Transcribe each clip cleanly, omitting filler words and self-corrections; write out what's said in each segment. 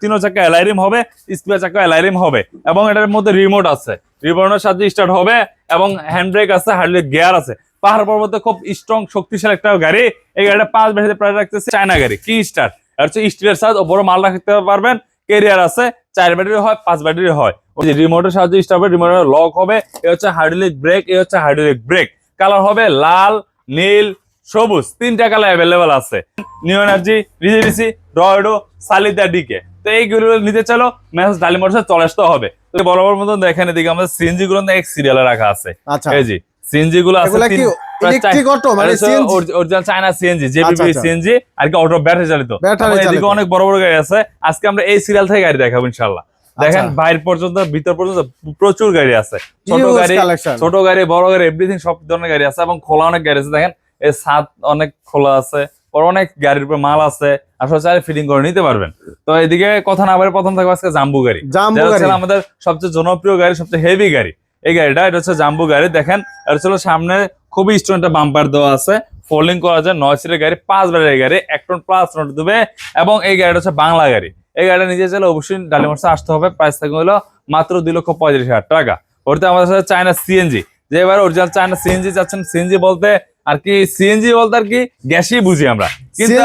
তিনও চাকা alloy rim হবে, spare চাকা অ্যালয় রিম হবে এবং এটার মধ্যে রিমোট আছে, রিমোটের সাথে স্টার্ট হবে এবং হ্যান্ড ব্রেক আছে, হাইড্রোলিক গিয়ার আছে। পাহাড় পর্বতে খুব স্ট্রং শক্তিশালী একটা গাড়ি। এই গাড়িটা 5 ব্যাটারিতে প্রায় রাখতেছে, চায়না গাড়ি কিং স্টার। আর হচ্ছে স্টিলের সাইজ ও বড় মাল রাখতে পারবেন। ক্যারিয়ার আছে, 4 ব্যাটারি হয়, 5 ব্যাটারি হয়। ওই যে রিমোটের সাহায্যে স্টার্ট হবে, রিমোটের লক হবে। এই হচ্ছে হাইড্রোলিক ব্রেক, এই হচ্ছে হাইড্রোলিক ব্রেক। কালার হবে লাল, নীল, সবুজ, 3টা কালার অ্যাভেলেবেল আছে। নিউ এনার্জি, রিজেডিসি, রয়ডো, সালিদা, ডিকে। তো এইগুলো নিতে চাইলো মেসার্স ডালি মোটরসে চলে আসতে হবে। তো বরাবর মতন দেখেন এদিকে আমাদের সিএনজি গুলো এক সিরিয়ালে রাখা আছে। এই যে সিএনজি গুলো আছে, ইলেকট্রিক অটো মানে CNG, original China CNG, JBB CNG আর কি অটো ব্যাটারি চালিত। এদিকে অনেক বড় বড় গাড়ি আছে। আজকে আমরা এই সিরিয়াল থেকে গাড়ি দেখাবো ইনশাআল্লাহ। দেখেন বাইরে পর্যন্ত ভিতর পর্যন্ত প্রচুর গাড়ি আছে, ছোট গাড়ি বড় গাড়ি এভরিথিং সব ধরনের গাড়ি আছে এবং খোলা অনেক গাড়ি আছে। দেখেন এই ছাদ অনেক খোলা আছে, অনেক গাড়ির উপর মাল আছে, আসলে চাইলে ফিটিং করে নিতে পারবেন। তো এদিকে কথা না বলে প্রথম থাকবে আজকে জাম্বু গাড়ি, আমাদের সবচেয়ে জনপ্রিয় গাড়ি, সবচেয়ে হেভি গাড়ি। এই গাড়িটা এটা হচ্ছে জাম্বু গাড়ি। দেখেন এটা হচ্ছে সামনে খুবই স্ট্রং একটা বাম্পার দেওয়া আছে, ফোল্ডিং করা যায়, 9 সিটের গাড়ি, 5 ব্যাটারি গাড়ি, 1 টন প্লাস লোড দেবে। এবং এই গাড়িটা হচ্ছে বাংলা গাড়ি। এই গাড়িটা নিজে চাইলে অবশ্যই ডালি মোটরসে আসতে হবে। প্রাইস থাকবে হলো মাত্র 2,35,000 টাকা। ওতে আমাদের সাথে চায়না সিএনজি, যে এবার অরিজিনাল চায়না সিএনজি চাচ্ছেন, সিএনজি বলতে আর কি, সিএনজি বলতে আর কি গ্যাসই বুঝি আমরা, কিন্তু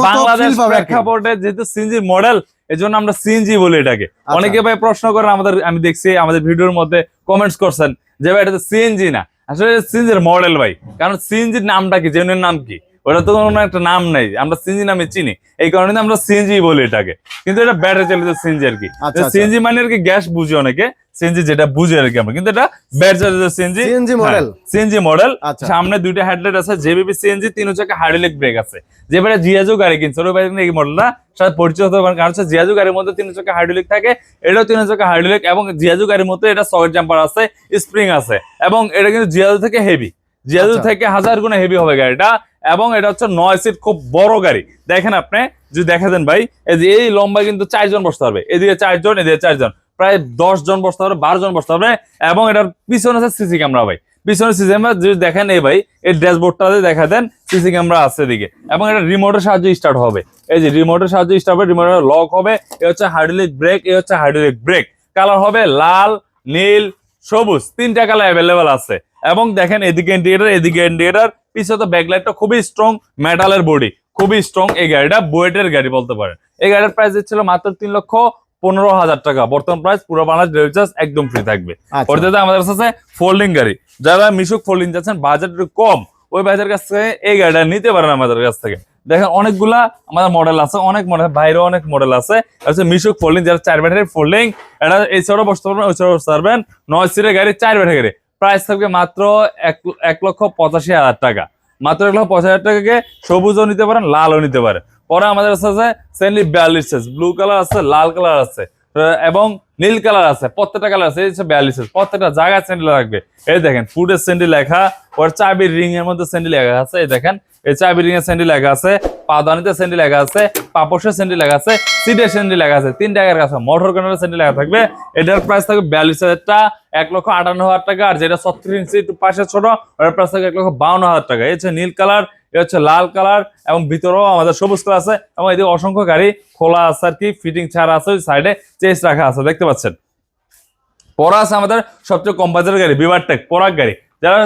বাংলাদেশ প্রেক্ষাপটে যেহেতু সিএনজি মডেল, এই জন্য আমরা সিএনজি বলি এটাকে। অনেকে ভাই প্রশ্ন করেন আমাদের, আমি দেখছি আমাদের ভিডিওর মধ্যে কমেন্টস করছেন যে ভাই এটা তো সিএনজি না, আসলে সিএনজির মডেল ভাই। কারণ সিএনজির নামটা কি, জেনুইন নাম কি, ওটা তো কোনো একটা নাম নাই, আমরা সিএনজি নামে চিনি, এই কারণে আমরা সিএনজি বলি এটাকে। কিন্তু এটা ব্যাটারি চালিত সিএনজি আর কি। সিএনজি মানে আর কি গ্যাস বুঝি অনেকে, সিএনজি যেটা বুঝি আর কি আমরা, কিন্তু এটা ব্যাটারি চালিত সিএনজি মডেল। সিএনজি মডেল, সামনে 2টা হেডলাইট আছে, জেবিবি সিএনজি, 3 চাকা হাইড্রোলিক ব্রেক আছে। যেবারে জিয়াজু গাড়ি কিনছে ওই ভাই এই মডেলটা সাথে পরিচিত হতে পারেন, কারণ হচ্ছে জিয়াজু গাড়ির মধ্যে 3 চাকা হাইড্রোলিক থাকে, এটাও 3 চাকা হাইড্রোলিক। এবং জিয়াজু গাড়ির মধ্যে এটা সকেট জাম্পার আছে, স্প্রিং আছে এবং এটা কিন্তু জিয়াজু থেকে হেভি, জিয়াজু থেকে 1000 গুণ হেভি হবে গাড়িটা। এবং এটা হচ্ছে 9 সিট, খুব বড় গাড়ি। দেখেন আপনি যদি দেখা দেন ভাই, এই যে এই লম্বা কিন্তু 4 জন বসতে পারবে, এদিকে 4 জন, এদিকে 4 জন, প্রায় 10 জন বসতে পারবে, 12 জন বসতে পারবে। এবং এটার পিছনে আছে সিসি ক্যামেরা ভাই, পিছনে সিসি ক্যামেরা যদি দেখেন, এই ভাই এই ড্যাশবোর্ডটা দেখা দেন, সিসি ক্যামেরা আছে এদিকে। এবং এটা রিমোটের সাহায্যে স্টার্ট হবে, এই যে রিমোটের সাহায্যে স্টার্ট হবে, রিমোটের লক হবে। এই হচ্ছে হাইড্রোলিক ব্রেক, এই হচ্ছে হাইড্রোলিক ব্রেক। কালার হবে লাল, নীল, সবুজ, 3টা কালার অ্যাভেলেবেল আছে। এবং দেখেন এদিকে ইন্ডিকেটর, এদিকে ইন্ডিকেটর, পিছনে তো ব্যাকলাইটটা খুবই স্ট্রং, মেটালের বডি খুবই স্ট্রং। এই গাড়িটা বুয়েটের গাড়ি বলতে পারেন। এই গাড়ির প্রাইস ছিল মাত্র 3,15,000 টাকা। বর্তমান প্রাইস পুরো বাংলাদেশ ডেলিভারি চার্জ একদম ফ্রি থাকবে। পরবর্তীতে আমাদের কাছে ফোল্ডিং গাড়ি, যারা মিশুক ফোল্ডিং যাচ্ছেন, বাজেট কম, ওই বাজারের কাছ থেকে এই গাড়িটা নিতে পারেন আমাদের কাছ থেকে। দেখেন অনেকগুলা আমাদের মডেল আছে, অনেক মডেল, বাইরেও অনেক মডেল আছে। মিশুক ফোল্ডিং, যারা 4 ব্যাটারি ফোল্ডিং, এটা এই সাইডে বসতে পারবেন, ওই সাইডে বসতে পারবেন। 9 সিটের গাড়ি, 4 ব্যাটারি গাড়ি, প্রাইস থাকবে মাত্র 1,85,000 টাকা। মাত্র 1,85,000 টাকাকে সবুজও নিতে পারেন, লালও নিতে পারেন। পরে আমাদের কাছে আছে সেনলি 42 সাইজ, ব্লু কালার আছে, লাল কালার আছে এবং নীল কালার আছে, প্রত্যেকটা কালার আছে। এই হচ্ছে 42 সাইজ, প্রত্যেকটা জায়গায় স্যান্ডেল রাখবে। এই দেখেন ফুডের স্যান্ডেল লেখা, ওর চাবির রিং এর মধ্যে স্যান্ডেল লেখা আছে। এই দেখেন এই চাবির রিং এর স্যান্ডেল লেখা আছে, পাদানিতে স্যান্ডেল লেখা আছে, পাপোশের স্যান্ডেল লেখা আছে, সিটের স্যান্ডেল লেখা আছে, 3 টাকার কাছে মোটর কর্নারের স্যান্ডেল লেখা থাকবে। এটার প্রাইস থাকবে 42,000 টাকা, 1,58,000 টাকা। আর যেটা 36 ইঞ্চি একটু পাশে ছোট, ওটার প্রাইস থাকবে 1,52,000 টাকা। এই হচ্ছে নীল কালার, এটা হচ্ছে লাল কালার এবং ভিতরেও আমাদের সবুজ কালার আছে। এবং এদিকে অসংখ্য গাড়ি খোলা আছে আর কি, ফিটিং ছাড়া আছে, সাইডে চেস রাখা আছে, দেখতে পাচ্ছেন। পরে আছে আমাদের সবচেয়ে কম বাজারের গাড়ি, বিভারটেক পরাগ গাড়ি, যারা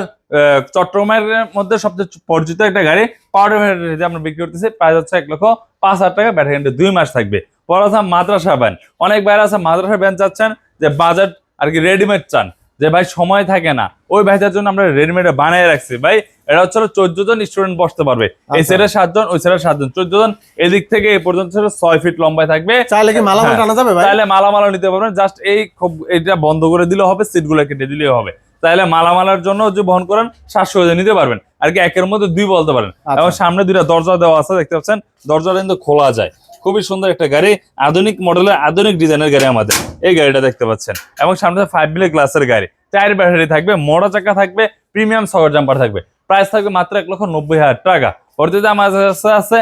চট্টগ্রামের মধ্যে সবচেয়ে পরিচিত একটা গাড়ি। পাওয়ার ব্যাটারি আমরা বিক্রি করতেছি, প্রাইস হচ্ছে 1,05,000 টাকা। ব্যাটারি কিন্তু 2 মাস থাকবে। পরে আছে মাদ্রাসা ভ্যান, অনেক বাইরে আছে মাদ্রাসা ভ্যান চাচ্ছেন, যে বাজেট আর কি রেডিমেড চান, যে ভাই সময় থাকে না, ওই ভাইদের জন্য আমরা রেডিমেড বানিয়ে রাখছি ভাই। এটা হচ্ছে 14 জন স্টুডেন্ট বসতে পারবে, এই সাইডে 7 জন, ওই সাইডে 7 জন, 14 জন। এদিক থেকে এই পর্যন্ত 6 ফিট লম্বায় থাকবে। চাইলে কি মালামাল টানা যাবে ভাই? চাইলে মালামালও নিতে পারবেন, জাস্ট এই খুব এটা বন্ধ করে দিলে হবে, সিটগুলো কেটে দিলেই হবে। তাহলে মালামালের জন্য যে বহন করেন 700 নিতে পারবেন আর কি, একের মধ্যে 2 বলতে পারেন। এবং সামনে 2টা দরজা দেওয়া আছে, দেখতে পাচ্ছেন, দরজাটা কিন্তু খোলা যায়। খুবই সুন্দর একটা গাড়ি, আধুনিক মডেলের, আধুনিক ডিজাইনের গাড়ি আমাদের এই গাড়িটা দেখতে পাচ্ছেন। এবং সামনে 5 মিলি গ্লাসের গাড়ি, 4 ব্যাটারি থাকবে, মোড়া চাকা থাকবে, প্রিমিয়াম সকেট জাম্পার থাকবে। প্রাইস থাকবে মাত্র 1,90,000 টাকা। পরবর্তীতে আমাদের কাছে আছে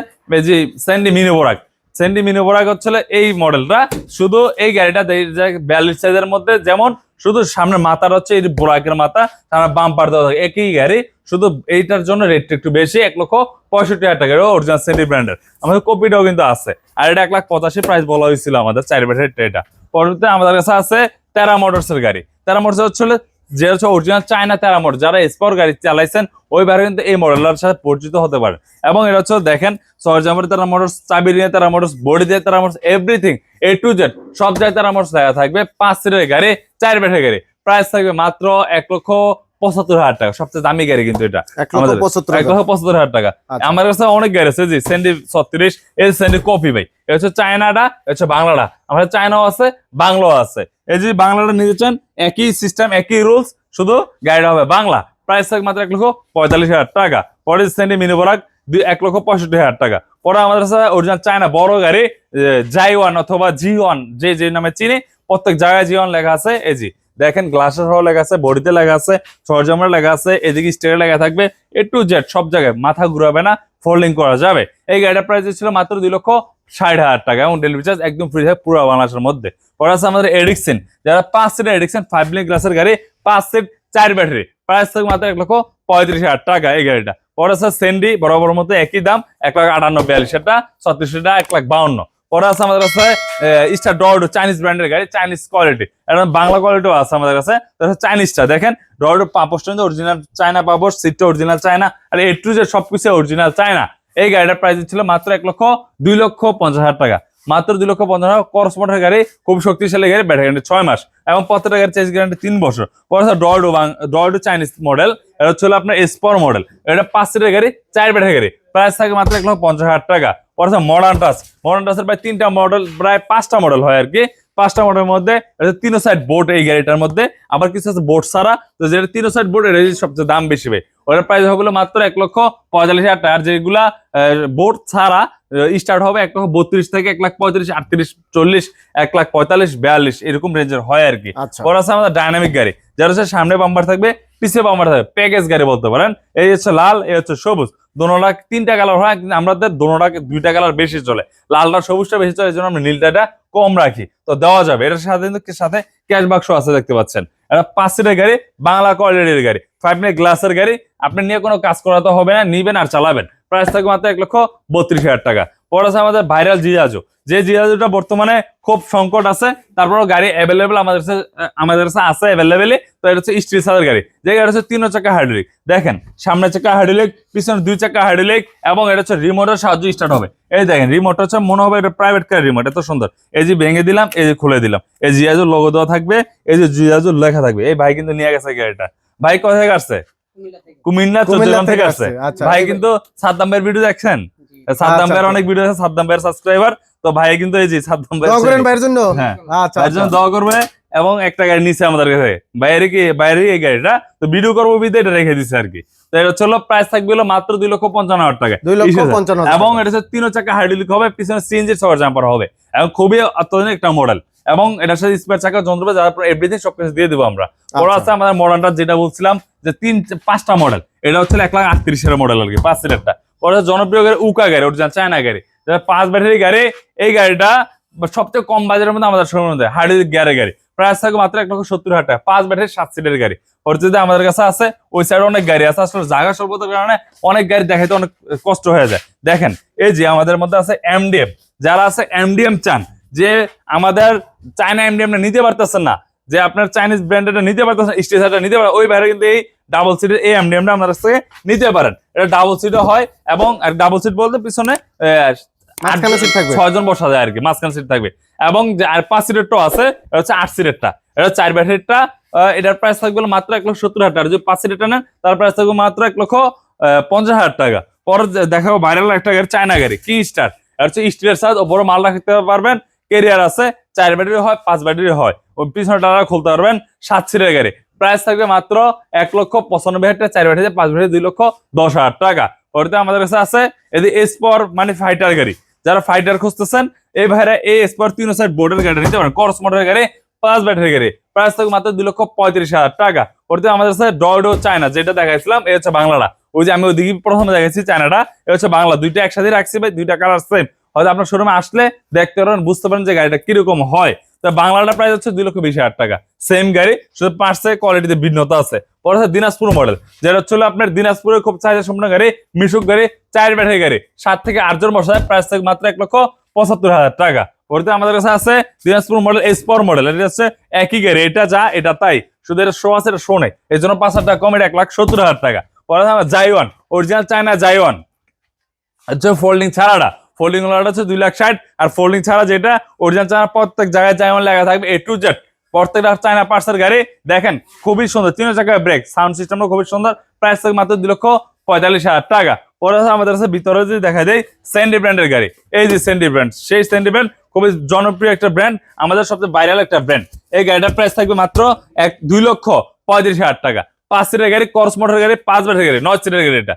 স্যান্ডি মিনি বোরাক, সেন্ডি মিনি বোরাক হচ্ছে এই মডেলটা, শুধু এই গাড়িটা 42 সাইজের মধ্যে, যেমন শুধু সামনের মাথার হচ্ছে এই বোরাকের মাথা, সামনে বাম্পার দেওয়া থাকে, একই গাড়ি, শুধু এইটার জন্য রেটটা একটু বেশি, 1,65,000 টাকা অরিজিনাল সেন্ডি ব্র্যান্ডের। আমাদের কপিটাও কিন্তু আছে, আর এটা 1,85,000 প্রাইস বলা হয়েছিল আমাদের 4 ব্যাটারি এটা। পরবর্তীতে আমাদের কাছে আছে টেরা মোটরসের গাড়ি। টেরা মোটরস হচ্ছে যে হচ্ছে অরিজিনাল চায়না টেরা মোটর, যারা স্পোর্ট গাড়ি চালাইছেন ওই বাইরে কিন্তু এই মডেলের সাথে পরিচিত হতে পারে। এবং এটা হচ্ছে দেখেন সরজামের টেরা মোটরস, চাবি দিয়ে টেরা মোটরস, বডি দিয়ে টেরা motors, everything A to Z সব জায়গায় টেরা মোটরস লেখা থাকবে। 5 সিটের গাড়ি, 4 ব্যাটারি গাড়ি, প্রাইস থাকবে মাত্র 1,75,000 টাকা। সবচেয়ে দামি গাড়ি কিন্তু এটা, 1,75,000 টাকা। আমার কাছে অনেক গাড়ি আছে, জি সেন্ডি 36, এই সেন্ডি কপি ভাই, এটা হচ্ছে চায়নাটা, এটা হচ্ছে বাংলাটা। আমাদের চায়নাও আছে, বাংলাও আছে। এই যে বাংলাটা নিতে চান, একই সিস্টেম, একই রুলস, শুধু গাড়িটা হবে বাংলা। প্রাইস থাকবে মাত্র 1,45,000 টাকা। পরে সেন্ডি মিনি বোরাক 1,65,000 টাকা। পরে আমাদের কাছে অরিজিনাল চায়না বড় গাড়ি জাইওয়ান অথবা G1, যে নামে চিনি, প্রত্যেক জায়গায় G1 লেখা আছে। এই জি দেখেন গ্লাসের সহ লেখা আছে, বডিতে লেখা আছে, সরঞ্জামের লেখা আছে, এদিকে স্টিয়ারে লেখা থাকবে, A to Z সব জায়গায়, মাথা ঘুরাবে না, ফোল্ডিং করা যাবে। এই গাড়িটার প্রাইস ছিল মাত্র 2,60,000 টাকা, এবং ডেলিভারি চার্জ একদম ফ্রি থাকে পুরো বাংলাদেশের মধ্যে। পরে আছে আমাদের এডিকশন, যারা 5 সিটের এডিকশন 5 মিলি গ্লাসের গাড়ি, 5 সিট 4 ব্যাটারি, প্রাইস থাকে মাত্র 1,35,000 টাকা এই গাড়িটা। পরে আছে সেন্ডি বরাবর মতো একই দাম, 1,58,42 টাকা, 36 টাকা, 1,52,000। পরে আছে আমাদের কাছে স্টার ডরডো, চাইনিজ ব্র্যান্ডের গাড়ি, চাইনিজ কোয়ালিটি, এখন বাংলা কোয়ালিটিও আছে আমাদের কাছে। চাইনিজটা দেখেন, ডরডো পাপোসটা অরিজিনাল চায়না পাপোস, সিটটা অরিজিনাল চায়না, আর A to Z সবকিছু অরিজিনাল চায়না। এই গাড়িটার প্রাইস ছিল মাত্র 2,50,000 টাকা, মাত্র 2,50,000। করস মোটর গাড়ি, খুব শক্তিশালী গাড়ি, ব্যাটারি গ্যারান্টি 6 মাস, এবং প্রত্যেকটা গাড়ির চেঞ্জ গ্যারান্টি 3 বছর। পরে ডরডো চাইনিজ মডেল, এটা হচ্ছে আপনার স্পোর মডেল, এটা 5 সিটের গাড়ি, 4 ব্যাটারি গাড়ি, প্রাইস থাকে মাত্র 1,50,000 টাকা। পরে মডার্ন টাচের প্রায় 3টা মডেল, প্রায় 5টা মডেল হয় আর কি। 5টা মডেলের মধ্যে 3 সাইড বোর্ড এই গাড়িটার মধ্যে, আবার কিছু আছে বোর্ড ছাড়া, তো যেটা 3 সাইড বোর্ড এটা সবচেয়ে দাম বেশি ভাই, ওটার প্রাইস হবে মাত্র 1,45,000 টাকা। আর যেগুলা বোর্ড ছাড়া স্টার্ট হবে 1,32,000 থেকে 1,35,000, 38, 40, 1,45,000, 42 এরকম রেঞ্জের হয় আর কি। পরে আছে আমাদের ডাইনামিক গাড়ি, যার হচ্ছে সামনে বাম্পার থাকবে, পিছে বাম্পার থাকবে, প্যাকেজ গাড়ি বলতে পারেন। এই হচ্ছে লাল, এই হচ্ছে সবুজ, দোনোটা 3টা কালার হয়, কিন্তু আমাদের দোনোটা 2টা কালার বেশি চলে, লালটা সবুজটা বেশি চলে, এই জন্য আমরা নীলটা কম রাখি, তো দেওয়া যাবে। এটার সাথে ক্যাশ বাক্স আছে, দেখতে পাচ্ছেন। এটা 5 সিটের গাড়ি, বাংলা কোয়ালিটির গাড়ি, 5 মিনিট গ্লাসের গাড়ি, আপনি নিয়ে কোনো কাজ করাতে হবে না, নিবেন আর চালাবেন। প্রাইস থাকবে মাত্র 1,32,000 টাকা। পরে আছে আমাদের ভাইরাল জিয়াজো, যে জিয়াজোটা বর্তমানে খুব সংকট আছে, তারপরও গাড়ি অ্যাভেলেবেল আমাদের কাছে আছে অ্যাভেলেবেলই। তো এটা হচ্ছে স্টিল সাদের গাড়ি, যে গাড়ি হচ্ছে 3 চাকা হাইড্রোলিক, দেখেন সামনে চাকা হাইড্রোলিক, পিছনে 2 চাকা হাইড্রোলিক, এবং এটা হচ্ছে রিমোটের সাহায্যে স্টার্ট হবে। এই দেখেন রিমোট হচ্ছে মনে হবে এটা প্রাইভেট কার রিমোট, এত সুন্দর। এই যে ভেঙে দিলাম, এই যে খুলে দিলাম, এই জিয়াজোর লোগো দেওয়া থাকবে, এই যে জিয়াজোর লেখা থাকবে। এই ভাই কিন্তু নিয়ে গেছে গাড়িটা, ভাই কোথা থেকে আসছে? কুমিল্লা চট্টগ্রাম থেকে আসছে ভাই। কিন্তু সাদ্দাম ভাইয়ের ভিডিও দেখছেন, সাদ্দাম ভাইয়ের অনেক ভিডিও আছে, সাদ্দাম ভাইয়ের সাবস্ক্রাইবার, তো ভাই কিন্তু এই যে সাদ্দাম ভাই ভাইয়ের জন্য, হ্যাঁ ভাইয়ের জন্য দোয়া করবে। এবং একটা গাড়ি নিচে আমাদের কাছে, বাইরে এই গাড়িটা, তো ভিডিও করবো বিদে এটা রেখে দিচ্ছে আর কি। তো এটা হলো প্রাইস থাকবে মাত্র 2,55,000 টাকা, 2,55,000, এবং এটা হচ্ছে 3 চাকা হাইড্রোলিক হবে, পিছনে সিএনজি সবার জাম্পার হবে, এবং খুবই অত্যাধুনিক একটা মডেল, এবং এটার সাথে স্পেয়ার চাকা, যন্ত্রপাতি, যার এভরিথিং সবকিছু দিয়ে দেবো আমরা। ওরা আছে আমাদের মডার্নটা, যেটা বলছিলাম যে 5টা মডেল, এটা হচ্ছে 1,38,000 মডেল আর কি, 5 সিটারটা। পরে জনপ্রিয় গাড়ি উকা গাড়ি, অরিজিনাল চায়না গাড়ি, 5 ব্যাটারি গাড়ি। এই গাড়িটা সবচেয়ে কম বাজারের মধ্যে আমাদের শোরুমের মধ্যে হাইড্রোলিক গাড়ি, প্রাইস থাকে মাত্র 1,70,000 টাকা, 5 ব্যাটারি 7 সিটের গাড়ি। পরিচিত আমাদের কাছে আছে, ওই সাইডে অনেক গাড়ি আছে, আসলে জায়গা স্বল্পতার কারণে অনেক গাড়ি দেখাইতে অনেক কষ্ট হয়ে যায়। দেখেন এই যে আমাদের মধ্যে আছে এমডিএম, যারা আছে এমডিএম চান, যে আমাদের চায়না এমডিএম নিতে পারতেছেন না, যে আপনার চাইনিজ ব্র্যান্ডেড নিতে পারতেছেন, স্টেশনটা নিতে পারেন, ওই বাইরে কিন্তু এই ডাবল সিটের এই এমডিএমটা আপনার কাছ থেকে নিতে পারেন। এটা ডাবল সিটও হয়, এবং ডাবল সিট বলতে পিছনে 6 জন বসা যায় আর কি, মাঝখানে সিট থাকবে। এবং আর 5 সিটেরটাও আছে, এটা হচ্ছে 8 সিটেরটা, এটা 4 ব্যাটারিটা। এটার প্রাইস থাকবে মাত্র 1,70,000 টাকা। যদি 5 সিটেরটা নেন, তার প্রাইস থাকবে মাত্র 1,50,000 টাকা। পরে দেখাবো ভাইরাল একটা গাড়ি, চায়না গাড়ি, কি স্টার, এটা হচ্ছে স্টিলের সাইজ, বড় মাল রাখতে পারবেন, ক্যারিয়ার আছে, 4 ব্যাটারি হয়, 5 ব্যাটারি হয়, ওই পিছনে টাকা খুলতে পারবেন, 7 সিটের গাড়ি, প্রাইস থাকবে মাত্র 1,95,000 টাকা, 4 ব্যাটারি, 5 ব্যাটারি 2,10,000 টাকা। পরে আমাদের কাছে আছে এদি এসপর, মানে ফাইটার গাড়ি, যারা ফাইটার খুঁজতেছেন, এই ভাইরা এই এসপর 3 সাইড বোর্ডের গাড়ি নিতে পারেন, করস মোটরের গাড়ি, 5 ব্যাটারি গাড়ি, প্রাইস থাকবে মাত্র 2,35,000 টাকা। পরে আমাদের কাছে ডরডো চায়না, যেটা দেখাইছিলাম, এই হচ্ছে বাংলাটা, ওই যে আমি ওইদিকে প্রথমে দেখাইছি চায়নাটা, এটা হচ্ছে বাংলা, দুইটা একসাথে রাখছি ভাই, দুইটা কালার সেম, হয়তো আপনার শোরুমে আসলে দেখতে পারেন, বুঝতে পারেন যে গাড়িটা কিরকম হয়। তো বাংলাটা প্রাইস হচ্ছে 2,20,000 টাকা। সেম গাড়ি, শুধু পার্টসে কোয়ালিটিতে ভিন্নতা আছে। পরে আছে দিনাজপুর মডেল, যেটা হচ্ছে আপনার দিনাজপুরের খুব চাহিদা সম্পন্ন গাড়ি, মিশুক গাড়ি, 4 ব্যাটারি গাড়ি, 7 থেকে 8 জন বসায়, প্রাইস থেকে মাত্র 1,75,000 টাকা। পরে আমাদের কাছে আছে দিনাজপুর মডেল এসপর মডেল, এটা হচ্ছে একই গাড়ি, এটা যা এটা তাই, শুধু এটা শো আছে, এটা শো নেই, এই জন্য 5,000 টাকা কম, এটা 1,70,000 টাকা। পরে আমার জাইওয়ান, অরিজিনাল চায়না জাইওয়ান হচ্ছে ফোল্ডিং ছাড়াটা, ফোল্ডিং ওয়ালাটা হচ্ছে 2,60,000, আর ফোল্ডিং ছাড়া যেটা অরিজিনাল চায়না, প্রত্যেক জায়গায় জাইওয়ান লেখা থাকবে A to Z, প্রত্যেকটা চায়না পার্টসের গাড়ি। দেখেন খুবই সুন্দর, 3 চাকায় ব্রেক, সাউন্ড সিস্টেমটা খুবই সুন্দর, প্রাইস থেকে মাত্র 2,45,000 টাকা। পরে আমাদের কাছে ভিতরে যদি দেখা যায় স্যান্ডি ব্র্যান্ডের গাড়ি, এই যে স্যান্ডি ব্র্যান্ড, সেই স্যান্ডি ব্র্যান্ড খুবই জনপ্রিয় একটা ব্র্যান্ড, আমাদের সবচেয়ে ভাইরাল একটা ব্র্যান্ড। এই গাড়িটার প্রাইস থাকবে মাত্র 2,35,000 টাকা। 5 সিটের গাড়ি, কর্স মোটর গাড়ি, 5 ব্যাটারি গাড়ি, 9 সিটের গাড়ি, এটা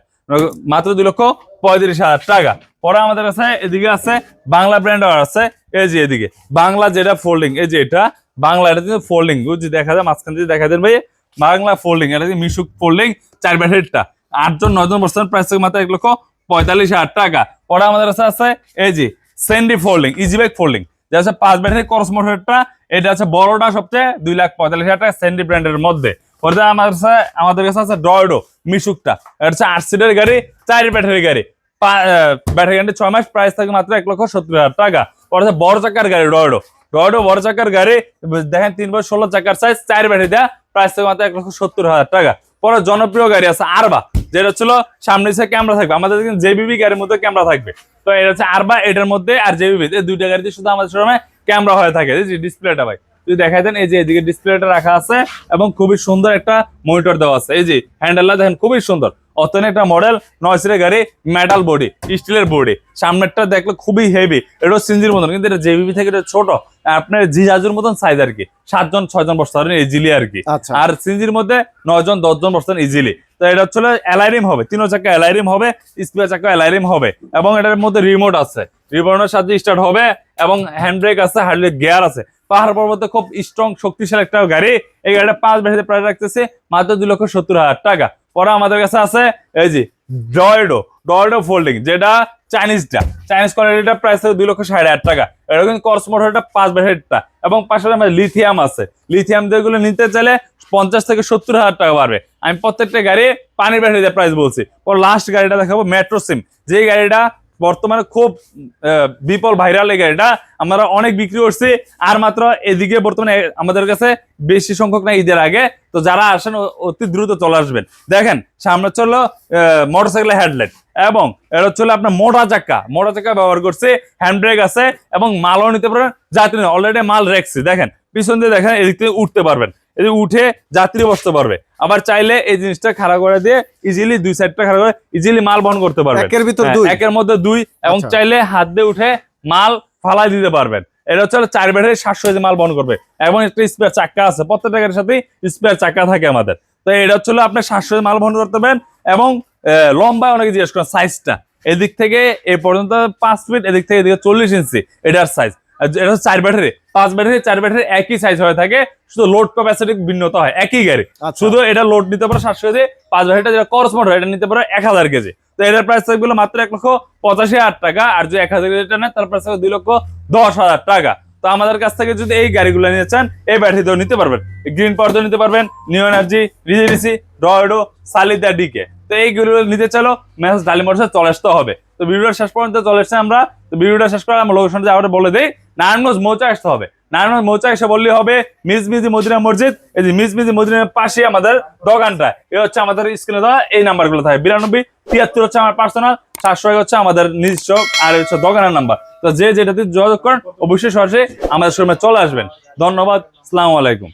মাত্র 2,35,000 টাকা। পরে আমাদের কাছে এদিকে আছে বাংলা ব্র্যান্ড আছে, এই যে এদিকে বাংলা যেটা ফোল্ডিং, এই যে এটা বাংলা, এটা কিন্তু ফোল্ডিং, বুঝছি দেখা যায় মাঝখান দিয়ে দেখা দেন ভাই, বাংলা ফোল্ডিং, এটা মিশুক ফোল্ডিং, 4 ব্যাটারিটা, 8 জন 9 জন বসছেন, প্রাইস থেকে মাত্র 1,45,000 টাকা। পরে আমাদের কাছে আছে এই যে স্যান্ডি ফোল্ডিং, ইজিব্যাক ফোল্ডিং, যেটা হচ্ছে 5 ব্যাটারি ক্রস মোটরটা, এটা হচ্ছে বড়টা সবচেয়ে 2,45,000 টাকা স্যান্ডি ব্র্যান্ডের মধ্যে। পরে আমাদের কাছে আছে ডয়ডো মিশুকটা, এটা হচ্ছে 8 সিটের গাড়ি, 4 ব্যাটারি গাড়ি, ব্যাটারি গ্যারান্টি 6 মাস, প্রাইস থাকে মাত্র 1,70,000 টাকা। পরে বড় চাকার গাড়ি ডয়ডো, ডয়ডো বড় চাকার গাড়ি, দেখেন 3/16 চাকার সাইজ, 4 ব্যাটারি দেয়া, প্রাইস থাকে মাত্র 1,70,000 টাকা। পরে জনপ্রিয় গাড়ি আছে আরবা, যেটা হচ্ছিল সামনে সে ক্যামেরা থাকবে, আমাদের জেবিবি গাড়ির মধ্যে ক্যামেরা থাকবে, তো এটা হচ্ছে আরবা, এটার মধ্যে আর জেবিবি, এই দুইটা গাড়িতে শুধু আমাদের শোরুমে ক্যামেরা হয়ে থাকে। ডিসপ্লেটা ভাই যদি দেখাই দেন, এই যে এদিকে ডিসপ্লেটা রাখা আছে এবং খুবই সুন্দর একটা মনিটর দেওয়া আছে, এই যে হ্যান্ডেলটা দেখেন খুবই সুন্দর, অতনে একটা মডেল, 9 সিটের গাড়ি, মেটাল বডি, স্টিলের বডি, সামনেরটা দেখলে খুবই হেভি, এটা সিনজির মতন, কিন্তু এটা জেবিবি থেকে এটা ছোট, আপনার জিজাজুর মতন সাইজ আর কি, 7 জন 6 জন বসতে পারেন ইজিলি আর কি, আর সিনজির মধ্যে 9 জন 10 জন বসতেন ইজিলি। তো এটা হচ্ছে এলআইরিম হবে, 3 চাকা এলআইরিম হবে, স্পিয়ার চাকা এলআইরিম হবে, এবং এটার মধ্যে রিমোট আছে, রিমোটের সাথে স্টার্ট হবে, এবং হ্যান্ড ব্রেক আছে, হাইড্রোলিক গিয়ার আছে। পাহাড় পর্বতে খুব স্ট্রং শক্তিশালী একটা গাড়ি, এই গাড়িটা 5 ব্যাটারিতে প্রাইস রাখতেছে মাত্র 2,70,000 টাকা। পরে আমাদের কাছে আছে এই যে ডয়ডো, ডয়ডো ফোল্ডিং, যেটা চাইনিজটা, চাইনিজ কোয়ালিটিটা প্রাইস থাকে 2,60,000 টাকা। এটা কিন্তু কর্স মোটরটা 5 ব্যাটারিটা, এবং পাশে আমাদের লিথিয়াম আছে, লিথিয়াম যেগুলো নিতে চাইলে 50 থেকে 70,000 টাকা পারবে। আমি প্রত্যেকটা গাড়ি পানির ব্যাটারিতে প্রাইস বলছি। পর লাস্ট গাড়িটা দেখাবো মেট্রো সিম, যে গাড়িটা বর্তমানে খুব বিপল ভাইরাল, এই গাড়িটা আমরা অনেক বিক্রি করছি, আর মাত্র এদিকে বর্তমানে আমাদের কাছে বেশি সংখ্যক না ঈদের আগে, তো যারা আসেন অতি দ্রুত চলে আসবেন। দেখেন সামনে চললো মোটরসাইকেলের হেডলাইট, এবং এটা চলে আপনার মোটা চাকা ব্যবহার করছে, হ্যান্ড ব্রেক আছে, এবং মালও নিতে পারবেন, যাত্রী অলরেডি মাল রেখছি। দেখেন পিছন দিয়ে দেখেন, এদিক থেকে উঠতে পারবেন, এদিকে উঠে যাত্রী বসতে পারবে, আবার চাইলে এই জিনিসটা খাড়া করে দিয়ে ইজিলি 2 সাইডটা খাড়া করে ইজিলি মাল বহন করতে পারবেন, একের মধ্যে 2, এবং চাইলে হাত দিয়ে উঠে মাল ফালাই দিতে পারবেন। এটা হচ্ছে 4 ব্যাটারি 700 কেজি মাল বহন করবে, এবং একটা স্পেয়ার চাকা আছে, প্রত্যেকটা গাড়ির সাথে স্পেয়ার চাকা থাকে আমাদের। তো এটা হচ্ছে আপনার 700 কেজি মাল বহন করতে পারবেন, এবং লম্বা অনেকে জিজ্ঞেস করেন সাইজটা, এদিক থেকে এ পর্যন্ত 5 ফিট, এদিক থেকে এদিকে 40 ইঞ্চি এটার সাইজ। এটা হচ্ছে 4 ব্যাটারি, 5 ব্যাটারি 4 ব্যাটারি একই সাইজ হয়ে থাকে, শুধু লোড ক্যাপাসিটি ভিন্নতা হয়, একই গাড়ি, শুধু এটা লোড নিতে পারে 700 কেজি, 5 ব্যাটারিটা যেটা কর্স মোটর এটা নিতে পারে 1000 কেজি। তো এটার প্রাইস থাকবে মাত্র 1,85,000 টাকা, আর যে 1000 কেজিটা নেয় তার প্রাইস থাকবে 2,10,000 টাকা। তো আমাদের কাছ থেকে যদি এই গাড়িগুলো নিতে চান, এই ব্যাটারি দিয়েও নিতে পারবেন, গ্রিন পাওয়ার দিয়েও নিতে পারবেন, নিউ এনার্জি, রিজেডিসি, ডয়ডো, সালিদা, ডিকে। তো এইগুলো নিতে চাইলেও মেসেজ ডালি মোটরসে চলে আসতে হবে। তো ভিডিওটা শেষ পর্যন্ত চলে এসেছে আমরা, তো ভিডিওটা শেষ করে আমরা লোকেশনটা আবার বলে দিই, নারায়ণগঞ্জ মৌচা আসতে হবে, নারায়ণগঞ্জ মৌচা এসে বললেই হবে মিজমিজি মদিনা মসজিদ, এই যে মিজমিজি মদিনার পাশে আমাদের দোকানটা, এই হচ্ছে আমাদের স্ক্রিনে দেওয়া এই নাম্বারগুলো থাকে, 9273 হচ্ছে আমার পার্সোনাল, 700 হচ্ছে আমাদের নিজস্ব, আর হচ্ছে দোকানের নাম্বার। তো যে যেটাতে যোগাযোগ করেন অবশ্যই সরাসরি আমাদের শোরুমে চলে আসবেন। ধন্যবাদ, আসসালামু আলাইকুম।